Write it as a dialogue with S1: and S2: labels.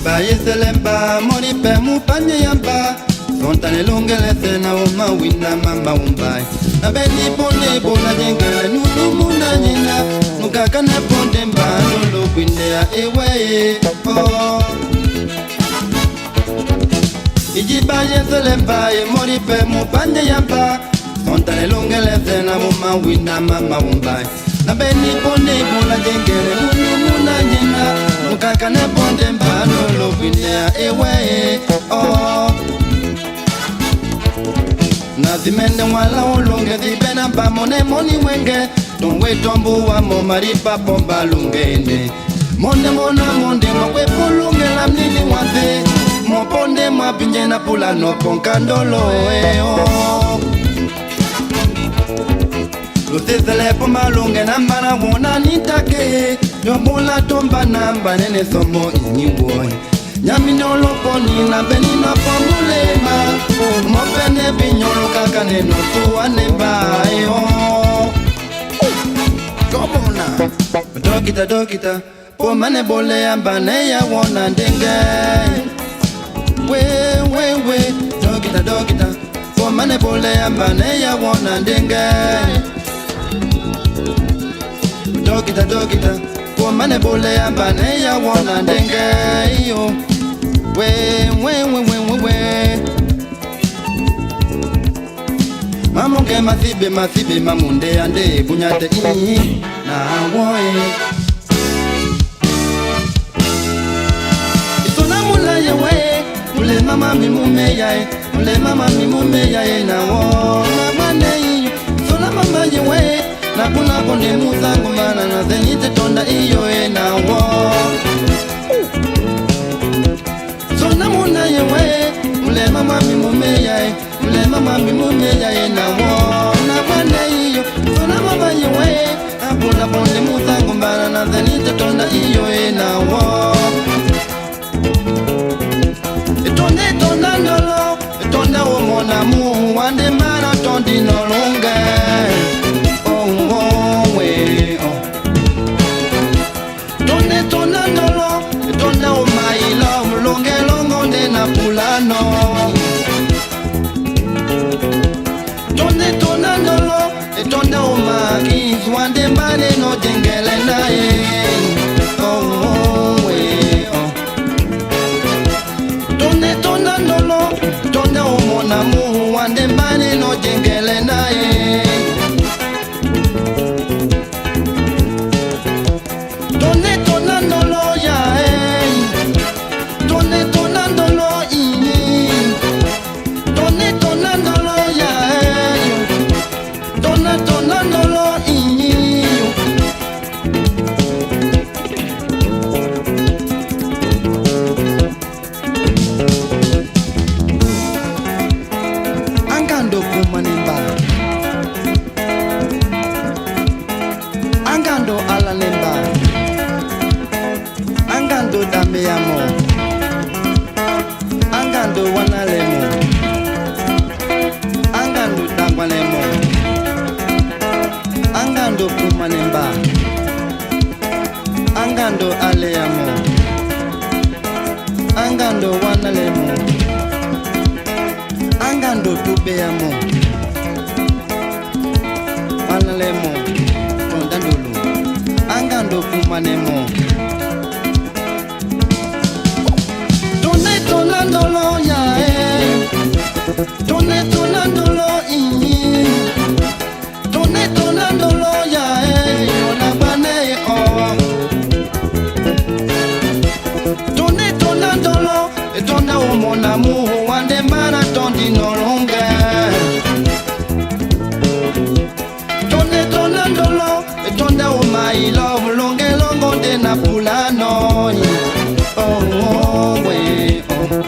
S1: Ijiba yeselemba mori pe mupanye yamba Sontane longele sena uma wina mama umbai Na beni ponde bola jengele nunu muna nina Nukakane ponde mbano lo kwindea ewe oh Ijiba yeselemba mori pe mupanye yamba Sontane longele sena uma wina mama umbai Na beni ponde bola jengele nunu muna nina Nukakane ponde mbano lo kwindea ewe oh Na zimende wala ulunge zibena mba mone moni wenge Tungwe tombu wa mo maripa pomba lungene Monde mona monde mwakwe pulunge la mnini waze Moponde mwapinje na pula no ponkandolo oh Lusizele pomba lunge namba na wona nitake Yomula tomba namba nene somo inyiwoy Nyaminolo poni na benina pomulema Mopene binyolo kakane no tuwane bae oh Come on now Dokita Pomane bole ambane ya wona ndenge We Dokita Pomane bole ambane ya wona ndenge Dokita Pomane bole ambane ya wona ndenge yo We Mamunge masibe mamunde ande bunyate ii na woe Isona mula yewe Mule mama mi mume yae na wo Na mane iyo Isona mama yewe Na kuna konde muzangu mana na zenite tonda iyo na wo Isona mula yewe Mule mama mi mume yae na wo Na mane iyo Sona mama yewe Apuna ponde muzangu mbana na zenite tonda iyo na wo Etonde tonda ndolo Etonda umona mu Wande mara tondi nolonge Oh we oh Tonde tonda ndolo Etonda umaila Mulonge longo nde na pulano Tonde tonda ndolo Etonda umagi Zwande mbane no jengele nae Oh we oh Tonde tonda ndolo Tonda umona mu Wande mbane no jengele nae Tonde tonda ndolo ya Tonde tonda ndolo ini Tonde tonda ndolo ya Tonda ndolo ini Angando kumanemba Angando alanemba Angando dameamo Angando wanalemo Angando dangwalemo Angando kumanemba Angando aleamo Angando wanalemo Angando tubeamo Wanalemo Tondandulu Angando kumanemo Tonde tonandolo ya Tonde tonandolo ini Tonde tonandolo ya Yona bane oh Tonde tonandolo Tonda umona muhu Wande mara tondi nolonge Tonde tonandolo Tonda umailo Mulonge longo de na pulano Oh we oh